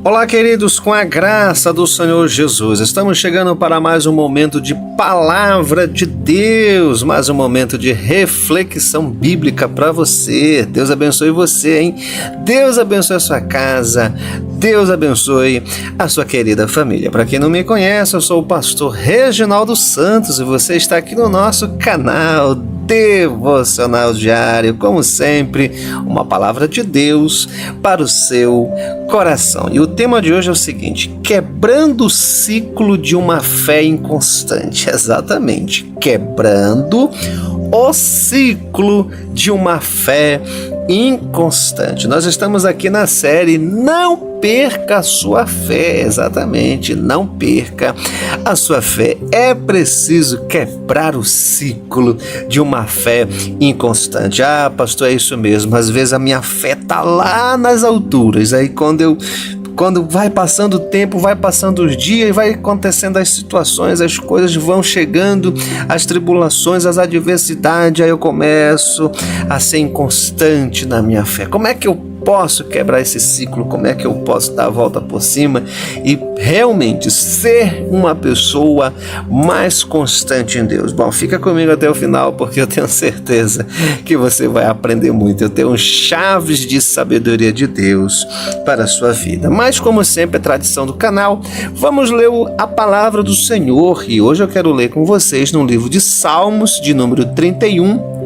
Olá, queridos, com a graça do Senhor Jesus, estamos chegando para mais um momento de Palavra de Deus, mais um momento de reflexão bíblica para você. Deus abençoe você, hein? Deus abençoe a sua casa, Deus abençoe a sua querida família. Para quem não me conhece, eu sou o pastor Reginaldo Santos e você está aqui no nosso canal Devocional Diário, como sempre, uma palavra de Deus para o seu coração. E o tema de hoje é o seguinte: quebrando o ciclo de uma fé inconstante. Exatamente, quebrando o ciclo de uma fé inconstante. Nós estamos aqui na série Não Perca a Sua Fé. Exatamente, não perca a sua fé. É preciso quebrar o ciclo de uma fé inconstante. Ah, pastor, é isso mesmo. Às vezes a minha fé está lá nas alturas. Aí quando vai passando o tempo, vai passando os dias, vai acontecendo as situações, as coisas vão chegando, as tribulações, as adversidades, aí eu começo a ser inconstante na minha fé. Como é que eu posso quebrar esse ciclo? Como é que eu posso dar a volta por cima e realmente ser uma pessoa mais constante em Deus? Bom, fica comigo até o final, porque eu tenho certeza que você vai aprender muito. Eu tenho chaves de sabedoria de Deus para a sua vida. Mas, como sempre, é tradição do canal, vamos ler a palavra do Senhor. E hoje eu quero ler com vocês no livro de Salmos, de número 31,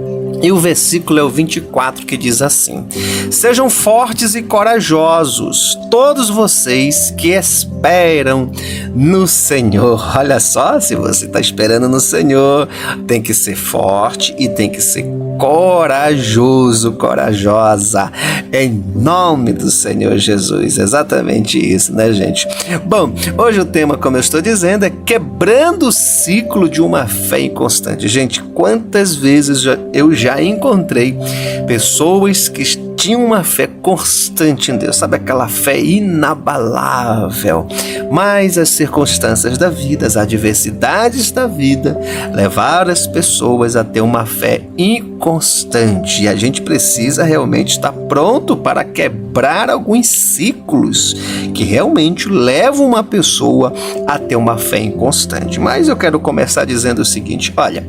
e o versículo é o 24, que diz assim: sejam fortes e corajosos, todos vocês que esperam no Senhor. Olha só, se você está esperando no Senhor, tem que ser forte e tem que ser corajoso, corajosa, em nome do Senhor Jesus. Exatamente isso, né, gente? Bom, hoje o tema, como eu estou dizendo, é quebrando o ciclo de uma fé inconstante. Gente, quantas vezes eu já encontrei pessoas que tinham uma fé constante em Deus, sabe, aquela fé inabalável, mas as circunstâncias da vida, as adversidades da vida levaram as pessoas a ter uma fé inconstante, e a gente precisa realmente estar pronto para quebrar alguns ciclos que realmente levam uma pessoa a ter uma fé inconstante. Mas eu quero começar dizendo o seguinte: olha,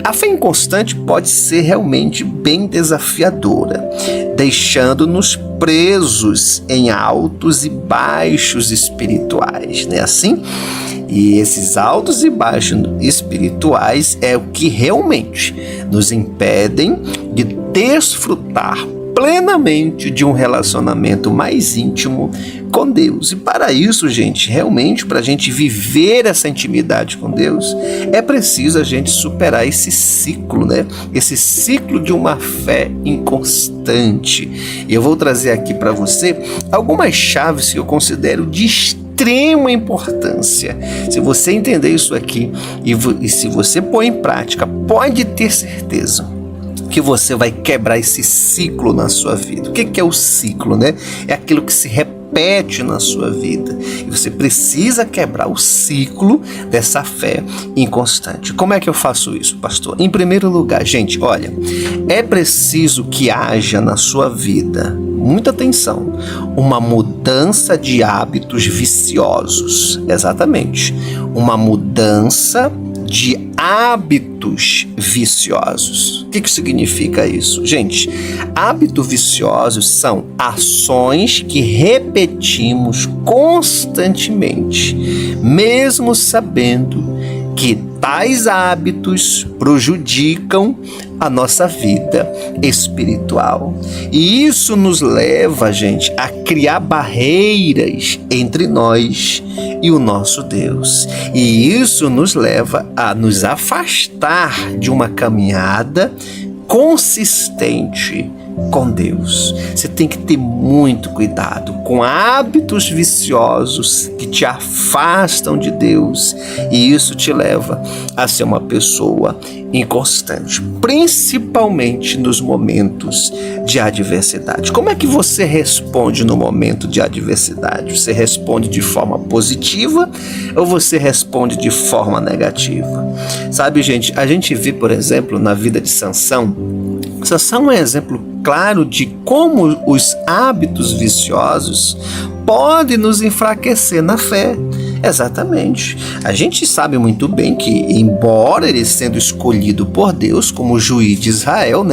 a fé inconstante pode ser realmente bem desafiadora, deixando-nos presos em altos e baixos espirituais, não é assim? E esses altos e baixos espirituais é o que realmente nos impedem de desfrutar plenamente de um relacionamento mais íntimo com Deus. E para isso, gente, realmente, para a gente viver essa intimidade com Deus, é preciso a gente superar esse ciclo, né? Esse ciclo de uma fé inconstante. E eu vou trazer aqui para você algumas chaves que eu considero de extrema importância. Se você entender isso aqui e se você pôr em prática, pode ter certeza que você vai quebrar esse ciclo na sua vida. O que é o ciclo, né? É aquilo que se repete na sua vida. E você precisa quebrar o ciclo dessa fé inconstante. Como é que eu faço isso, pastor? Em primeiro lugar, gente, olha, é preciso que haja na sua vida, muita atenção, uma mudança de hábitos viciosos. Exatamente. Uma mudança de hábitos viciosos. O que significa isso? Gente, hábitos viciosos são ações que repetimos constantemente, mesmo sabendo que tais hábitos prejudicam a nossa vida espiritual. E isso nos leva, gente, a criar barreiras entre nós e o nosso Deus. E isso nos leva a nos afastar de uma caminhada consistente com Deus. Você tem que ter muito cuidado com hábitos viciosos que te afastam de Deus, e isso te leva a ser uma pessoa inconstante, principalmente nos momentos de adversidade. Como é que você responde no momento de adversidade? Você responde de forma positiva ou você responde de forma negativa? Sabe, gente, a gente vê, por exemplo, na vida de Sansão. Sansão é um exemplo claro de como os hábitos viciosos podem nos enfraquecer na fé. Exatamente. A gente sabe muito bem que, embora ele sendo escolhido por Deus como juiz de Israel,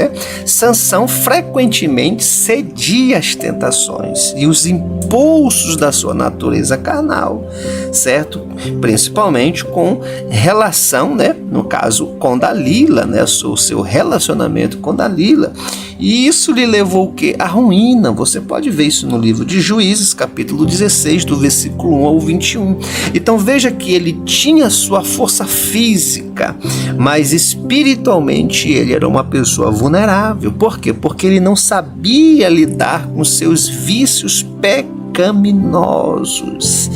Sansão frequentemente cedia às tentações e os impulsos da sua natureza carnal, certo? Principalmente com relação, no caso, com Dalila, o seu relacionamento com Dalila. E isso lhe levou o quê? A ruína. Você pode ver isso no livro de Juízes, capítulo 16, do versículo 1 ao 21. Então veja que ele tinha sua força física, mas espiritualmente ele era uma pessoa vulnerável. Por quê? Porque ele não sabia lidar com seus vícios pecaminosos.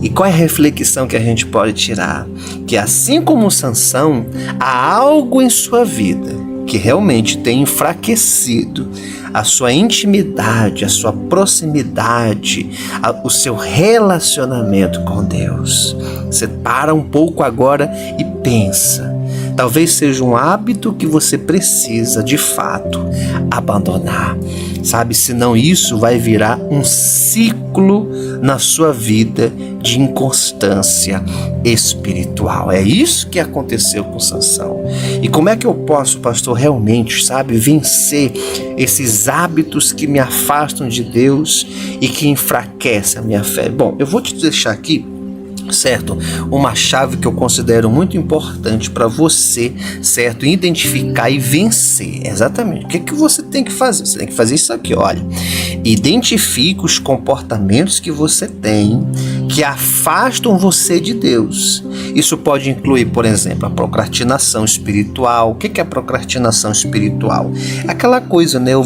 E qual é a reflexão que a gente pode tirar? Que assim como Sansão, há algo em sua vida que realmente tem enfraquecido a sua intimidade, a sua proximidade, o seu relacionamento com Deus. Você para um pouco agora e pensa. Talvez seja um hábito que você precisa, de fato, abandonar. Sabe, senão isso vai virar um ciclo na sua vida de inconstância espiritual. É isso que aconteceu com Sansão. E como é que eu posso, pastor, realmente, vencer esses hábitos que me afastam de Deus e que enfraquecem a minha fé? Bom, eu vou te deixar aqui, certo? Uma chave que eu considero muito importante para você, certo? Identificar e vencer. Exatamente. O que você tem que fazer? Você tem que fazer isso aqui, olha. Identifique os comportamentos que você tem que afastam você de Deus. Isso pode incluir, por exemplo, a procrastinação espiritual. O que é a procrastinação espiritual? Aquela coisa, eu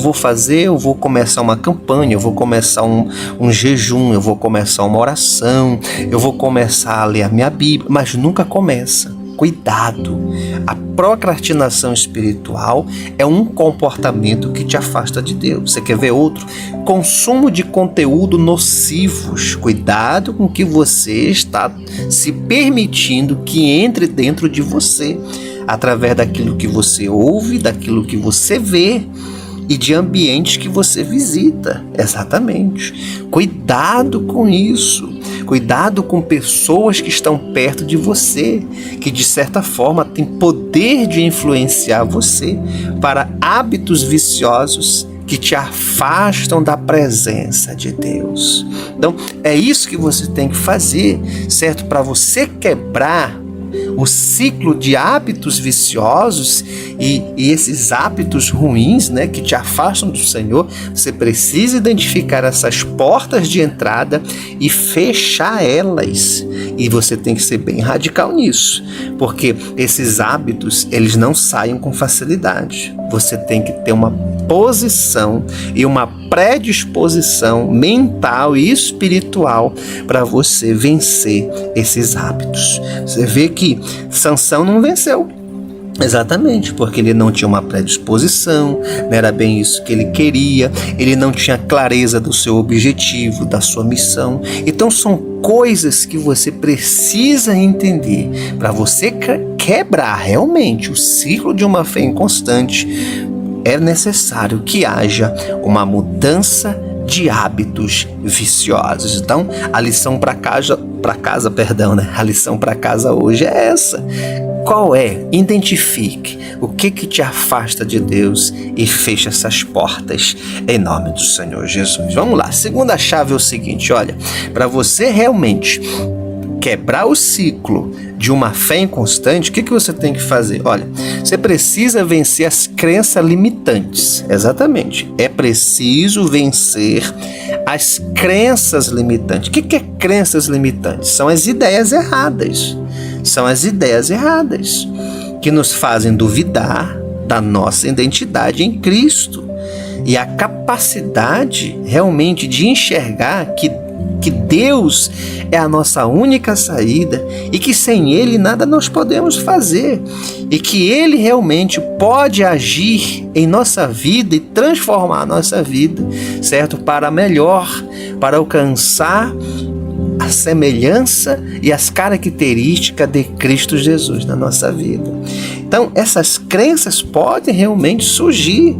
vou começar uma campanha, eu vou começar um jejum, eu vou começar uma oração, eu vou começar a ler a minha Bíblia, mas nunca começa. Cuidado! A procrastinação espiritual é um comportamento que te afasta de Deus. Você quer ver outro? Consumo de conteúdo nocivos. Cuidado com o que você está se permitindo que entre dentro de você, através daquilo que você ouve, daquilo que você vê e de ambientes que você visita. Exatamente. Cuidado com isso. Cuidado com pessoas que estão perto de você, que de certa forma têm poder de influenciar você para hábitos viciosos que te afastam da presença de Deus. Então, é isso que você tem que fazer, certo? Para você quebrar o ciclo de hábitos viciosos e esses hábitos ruins, que te afastam do Senhor, você precisa identificar essas portas de entrada e fechar elas. E você tem que ser bem radical nisso, porque esses hábitos, eles não saem com facilidade. Você tem que ter uma posição e uma predisposição mental e espiritual para você vencer esses hábitos. Você vê que Sansão não venceu. Exatamente, porque ele não tinha uma predisposição, não era bem isso que ele queria, ele não tinha clareza do seu objetivo, da sua missão. Então são coisas que você precisa entender para você quebrar realmente o ciclo de uma fé inconstante. É necessário que haja uma mudança de hábitos viciosos. Então, a lição para casa, a lição para casa hoje é essa. Qual é? Identifique o que te afasta de Deus e feche essas portas em nome do Senhor Jesus. Vamos lá. A segunda chave é o seguinte, olha, para você realmente quebrar o ciclo de uma fé inconstante, o que você tem que fazer? Olha, você precisa vencer as crenças limitantes. Exatamente. É preciso vencer as crenças limitantes. O que é crenças limitantes? São as ideias erradas. São as ideias erradas que nos fazem duvidar da nossa identidade em Cristo e a capacidade realmente de enxergar que que Deus é a nossa única saída e que sem Ele nada nós podemos fazer e que Ele realmente pode agir em nossa vida e transformar a nossa vida, certo? Para melhor, para alcançar a semelhança e as características de Cristo Jesus na nossa vida. Então, essas crenças podem realmente surgir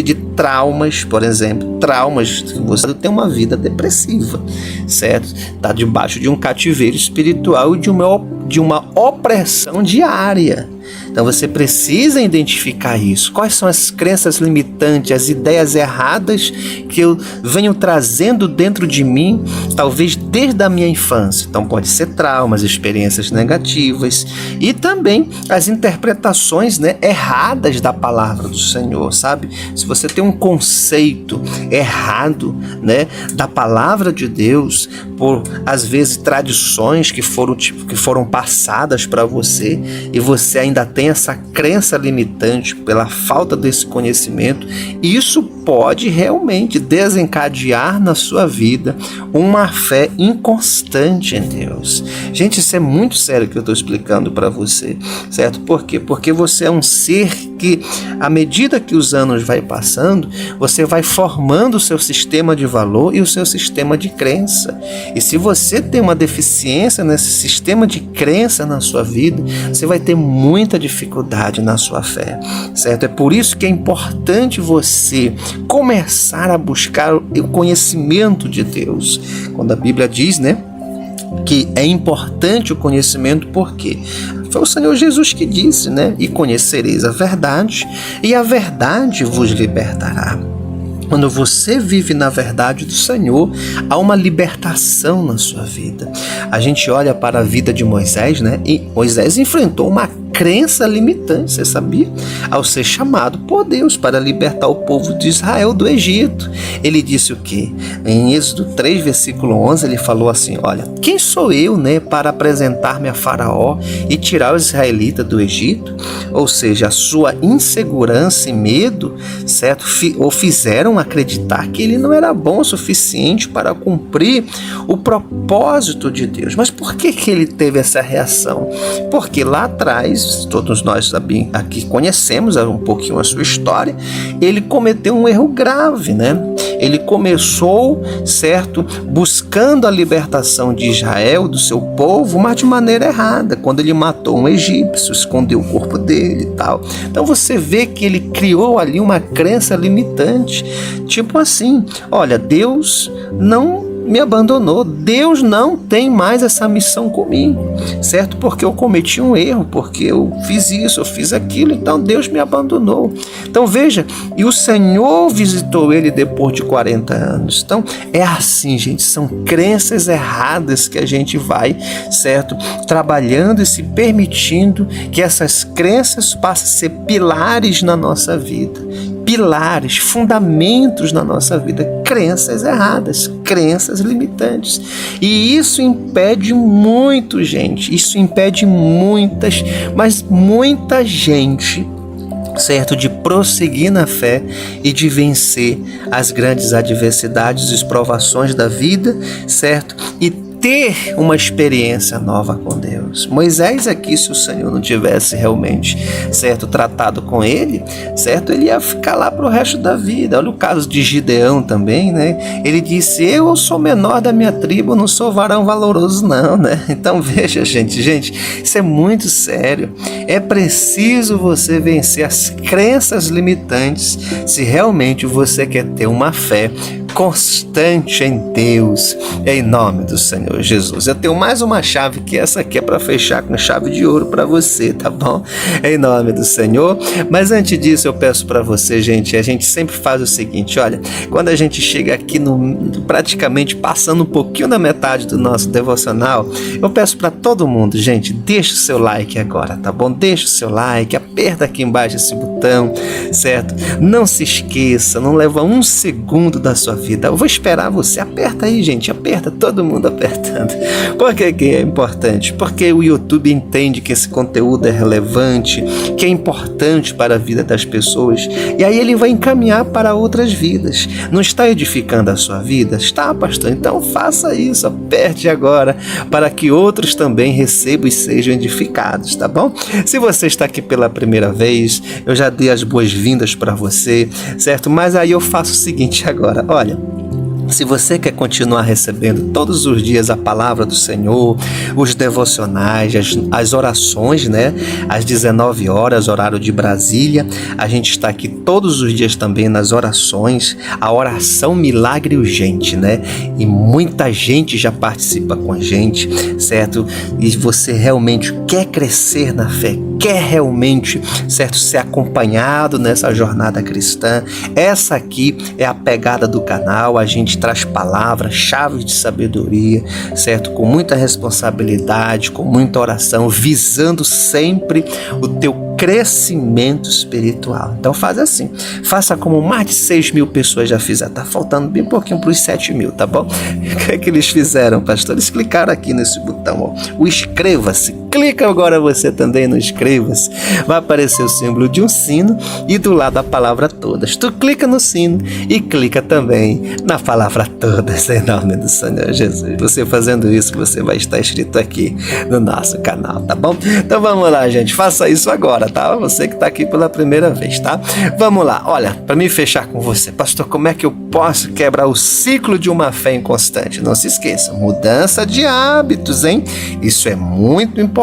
de traumas, por exemplo, traumas que você tem uma vida depressiva, certo? Está debaixo de um cativeiro espiritual e de uma opressão diária. Então você precisa identificar isso. Quais são as crenças limitantes, as ideias erradas que eu venho trazendo dentro de mim, talvez desde a minha infância. Então pode ser traumas, experiências negativas e também as interpretações, erradas da palavra do Senhor, sabe? Se você tem um conceito errado, da palavra de Deus, por às vezes tradições que foram passadas para você e você ainda tem essa crença limitante pela falta desse conhecimento, isso pode realmente desencadear na sua vida uma fé inconstante em Deus. Gente, isso é muito sério que eu estou explicando para você, certo? Por quê? Porque você é um ser que, à medida que os anos vai passando, você vai formando o seu sistema de valor e o seu sistema de crença. E se você tem uma deficiência nesse sistema de crença na sua vida, você vai ter muita dificuldade na sua fé, certo? É por isso que é importante você começar a buscar o conhecimento de Deus. Quando a Bíblia diz, que é importante o conhecimento, porque foi o Senhor Jesus que disse, e conhecereis a verdade, e a verdade vos libertará. Quando você vive na verdade do Senhor, há uma libertação na sua vida. A gente olha para a vida de Moisés, e Moisés enfrentou uma crença limitante, você sabia? Ao ser chamado por Deus para libertar o povo de Israel do Egito. Ele disse o quê? Em Êxodo 3, versículo 11, ele falou assim, olha, quem sou eu, para apresentar-me a Faraó e tirar os israelitas do Egito? Ou seja, a sua insegurança e medo, certo? O fizeram acreditar que ele não era bom o suficiente para cumprir o propósito de Deus. Mas por que ele teve essa reação? Porque lá atrás, todos nós aqui conhecemos um pouquinho a sua história, ele cometeu um erro grave, Ele começou, certo, buscando a libertação de Israel, do seu povo, mas de maneira errada, quando ele matou um egípcio, escondeu o corpo dele e tal. Então você vê que ele criou ali uma crença limitante, tipo assim, olha, Deus não me abandonou, Deus não tem mais essa missão comigo, certo? Porque eu cometi um erro, porque eu fiz isso, eu fiz aquilo, então Deus me abandonou. Então veja, e o Senhor visitou ele depois de 40 anos. Então é assim, gente, são crenças erradas que a gente vai, certo? Trabalhando e se permitindo que essas crenças passem a ser pilares na nossa vida. Pilares, fundamentos na nossa vida, crenças erradas, crenças limitantes. E isso impede muito, gente, isso impede muita gente, certo, de prosseguir na fé e de vencer as grandes adversidades e provações da vida, certo? E ter uma experiência nova com Deus. Moisés aqui, se o Senhor não tivesse realmente, certo, tratado com ele, certo, ele ia ficar lá para o resto da vida. Olha o caso de Gideão também, Ele disse, eu sou menor da minha tribo, não sou varão valoroso não, Então veja, gente, isso é muito sério. É preciso você vencer as crenças limitantes se realmente você quer ter uma fé constante em Deus, em nome do Senhor Jesus. Eu tenho mais uma chave, que essa aqui é para fechar com chave de ouro para você, tá bom? Em nome do Senhor. Mas antes disso, eu peço para você, gente, a gente sempre faz o seguinte, olha, quando a gente chega aqui praticamente passando um pouquinho da metade do nosso devocional, eu peço para todo mundo, gente, deixa o seu like agora, tá bom? Deixa o seu like, aperta aqui embaixo esse botão, certo? Não se esqueça, não leva um segundo da sua vida. Eu vou esperar você. Aperta aí, gente, aperta, todo mundo apertando. Por que é importante? Porque o YouTube entende que esse conteúdo é relevante, que é importante para a vida das pessoas, e aí ele vai encaminhar para outras vidas. Não está edificando a sua vida? Está, pastor? Então faça isso, aperte agora, para que outros também recebam e sejam edificados, tá bom? Se você está aqui pela primeira vez, eu já dei as boas-vindas para você, certo? Mas aí eu faço o seguinte agora, olha, se você quer continuar recebendo todos os dias a palavra do Senhor, os devocionais, as orações, né? Às 19 horas, horário de Brasília, a gente está aqui todos os dias também nas orações, a oração milagre urgente, né? E muita gente já participa com a gente, certo? E você realmente quer crescer na fé, quer realmente, certo, ser acompanhado nessa jornada cristã. Essa aqui é a pegada do canal, a gente traz palavras, chaves de sabedoria, certo? Com muita responsabilidade, com muita oração, visando sempre o teu crescimento espiritual. Então faz assim, faça como mais de 6.000 pessoas já fizeram, tá faltando bem pouquinho para os 7.000, tá bom? O que é que eles fizeram, pastor? Eles clicaram aqui nesse botão, ó, o inscreva-se. Clica agora você também no inscreva-se. Vai aparecer o símbolo de um sino e do lado a palavra todas. Tu clica no sino e clica também na palavra todas, em nome do Senhor Jesus. Você fazendo isso, você vai estar inscrito aqui no nosso canal, tá bom? Então vamos lá, gente. Faça isso agora, tá? Você que está aqui pela primeira vez, tá? Vamos lá. Olha, para me fechar com você, pastor, como é que eu posso quebrar o ciclo de uma fé inconstante? Não se esqueça, mudança de hábitos, hein? Isso é muito importante.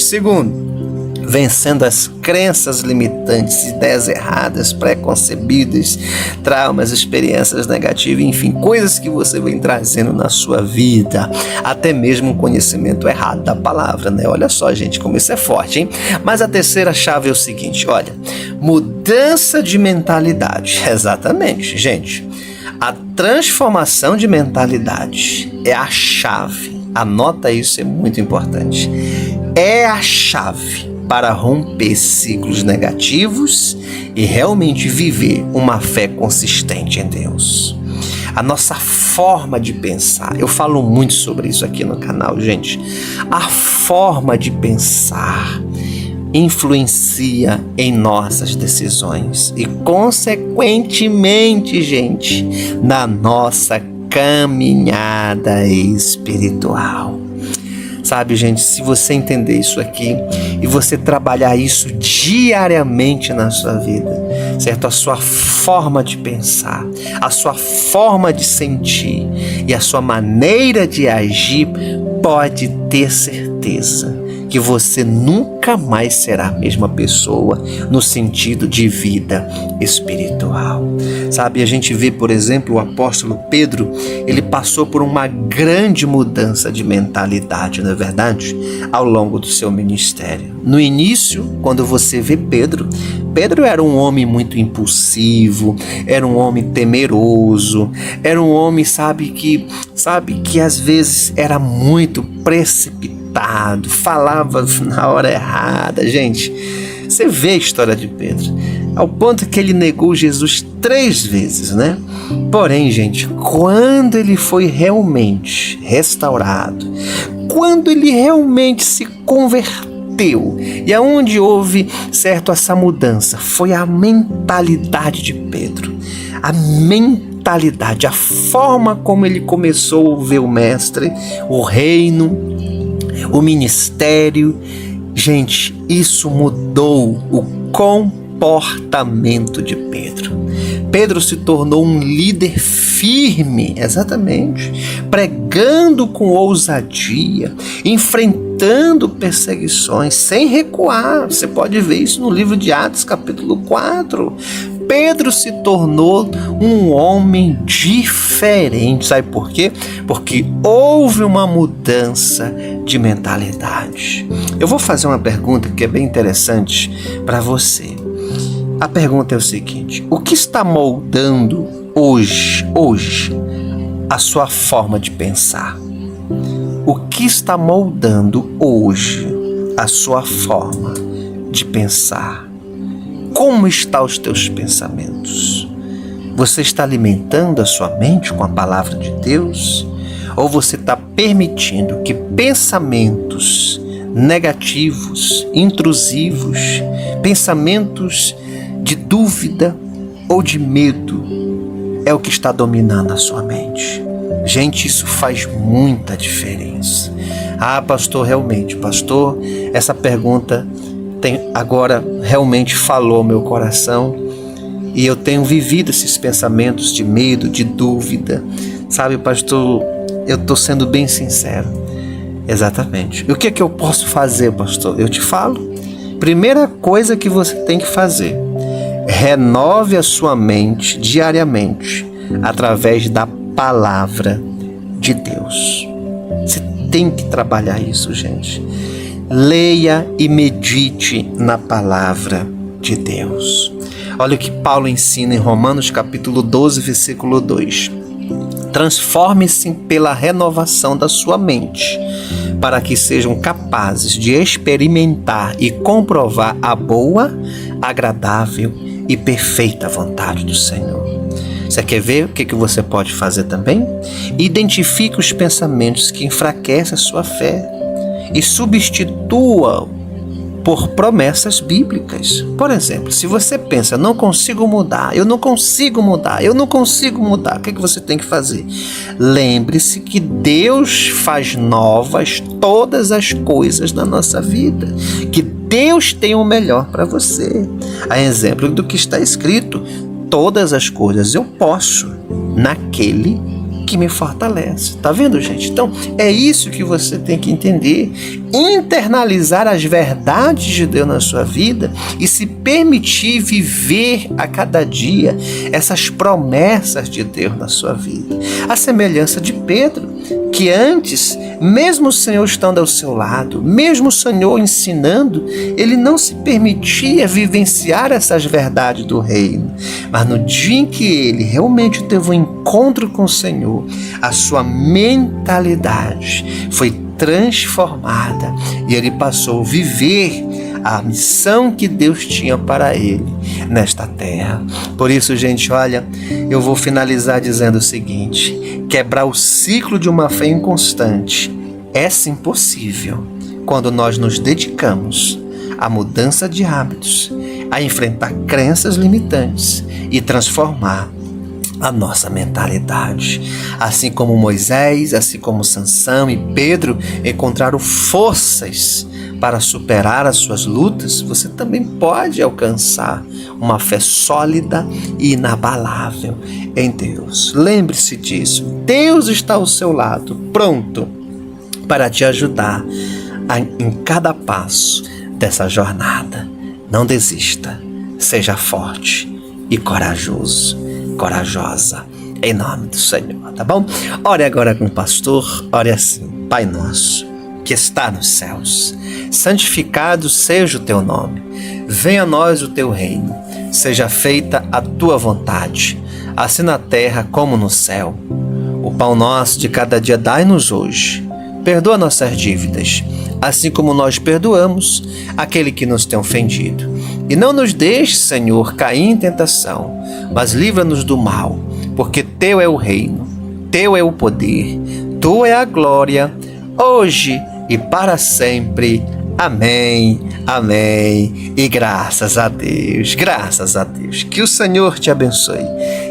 Segundo, vencendo as crenças limitantes, ideias erradas, preconcebidas, traumas, experiências negativas, enfim, coisas que você vem trazendo na sua vida, até mesmo um conhecimento errado da palavra, né? Olha só, gente, como isso é forte, hein? Mas a terceira chave é o seguinte, olha, mudança de mentalidade. Exatamente, gente. A transformação de mentalidade é a chave. Anota isso, é muito importante. É a chave para romper ciclos negativos e realmente viver uma fé consistente em Deus. A nossa forma de pensar, eu falo muito sobre isso aqui no canal, gente. A forma de pensar influencia em nossas decisões e, consequentemente, gente, na nossa caminhada espiritual. Sabe, gente, se você entender isso aqui e você trabalhar isso diariamente na sua vida, certo? A sua forma de pensar, a sua forma de sentir e a sua maneira de agir, pode ter certeza que você nunca mais será a mesma pessoa no sentido de vida espiritual. Sabe, a gente vê, por exemplo, o apóstolo Pedro, ele passou por uma grande mudança de mentalidade, não é verdade? Ao longo do seu ministério. No início, quando você vê Pedro era um homem muito impulsivo, era um homem temeroso, era um homem, sabe que às vezes era muito precipitado, falava na hora errada. Gente, você vê a história de Pedro, ao ponto que ele negou Jesus 3 vezes, né? Porém, gente, quando ele foi realmente restaurado, quando ele realmente se converteu, e aonde houve, certo, essa mudança, foi a mentalidade de Pedro, a mentalidade, a forma como ele começou a ver o mestre, o reino, o ministério. Gente, isso mudou o comportamento de Pedro. Pedro se tornou um líder firme, exatamente, pregando com ousadia, enfrentando perseguições sem recuar. Você pode ver isso no livro de Atos, capítulo 4. Pedro se tornou um homem diferente. Sabe por quê? Porque houve uma mudança de mentalidade. Eu vou fazer uma pergunta que é bem interessante para você. A pergunta é o seguinte: o que está moldando hoje a sua forma de pensar? O que está moldando hoje a sua forma de pensar? Como estão os teus pensamentos? Você está alimentando a sua mente com a palavra de Deus? Ou você está permitindo que pensamentos negativos, intrusivos, pensamentos de dúvida ou de medo é o que está dominando a sua mente? Gente, isso faz muita diferença. Ah, pastor, realmente, pastor, essa pergunta agora realmente falou meu coração e eu tenho vivido esses pensamentos de medo, de dúvida. Sabe, pastor, eu estou sendo bem sincero. Exatamente. E o que é que eu posso fazer, pastor? Eu te falo. Primeira coisa que você tem que fazer: renove a sua mente diariamente através da palavra de Deus. Você tem que trabalhar isso, gente. Leia e medite na palavra de Deus. Olha o que Paulo ensina em Romanos capítulo 12, versículo 2. Transforme-se pela renovação da sua mente, para que sejam capazes de experimentar e comprovar a boa, agradável e perfeita vontade do Senhor. Você quer ver o que você pode fazer também? Identifique os pensamentos que enfraquecem a sua fé e substitua-o por promessas bíblicas. Por exemplo, se você pensa, eu não consigo mudar, o que você tem que fazer? Lembre-se que Deus faz novas todas as coisas na nossa vida, que Deus tem o melhor para você. A exemplo do que está escrito: todas as coisas eu posso naquele que me fortalece. Tá vendo, gente? Então, é isso que você tem que entender. Internalizar as verdades de Deus na sua vida e se permitir viver a cada dia essas promessas de Deus na sua vida. A semelhança de Pedro, que antes, mesmo o Senhor estando ao seu lado, mesmo o Senhor ensinando, ele não se permitia vivenciar essas verdades do reino. Mas no dia em que ele realmente teve um encontro com o Senhor, a sua mentalidade foi transformada e ele passou a viver a missão que Deus tinha para ele nesta terra. Por isso, gente, olha, eu vou finalizar dizendo o seguinte: quebrar o ciclo de uma fé inconstante é sim possível quando nós nos dedicamos à mudança de hábitos, a enfrentar crenças limitantes e transformar a nossa mentalidade. Assim como Moisés, assim como Sansão e Pedro encontraram forças para superar as suas lutas, você também pode alcançar uma fé sólida e inabalável em Deus. Lembre-se disso. Deus está ao seu lado, pronto para te ajudar em cada passo dessa jornada. Não desista. Seja forte e corajosa, em nome do Senhor, tá bom? Ore agora com o pastor, ore assim: Pai nosso, que está nos céus, santificado seja o teu nome, venha a nós o teu reino, seja feita a tua vontade, assim na terra como no céu. O pão nosso de cada dia dai-nos hoje, perdoa nossas dívidas, assim como nós perdoamos aquele que nos tem ofendido. E não nos deixe, Senhor, cair em tentação, mas livra-nos do mal, porque teu é o reino, teu é o poder, tua é a glória, hoje e para sempre. Amém, amém. E graças a Deus, graças a Deus. Que o Senhor te abençoe.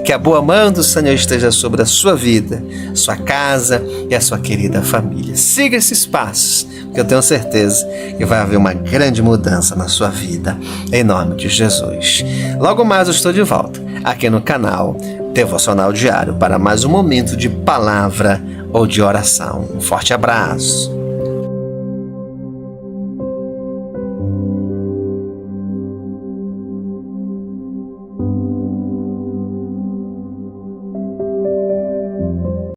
Que a boa mão do Senhor esteja sobre a sua vida, sua casa e a sua querida família. Siga esses passos, porque eu tenho certeza que vai haver uma grande mudança na sua vida, em nome de Jesus. Logo mais eu estou de volta, aqui no canal Devocional Diário, para mais um momento de palavra ou de oração. Um forte abraço.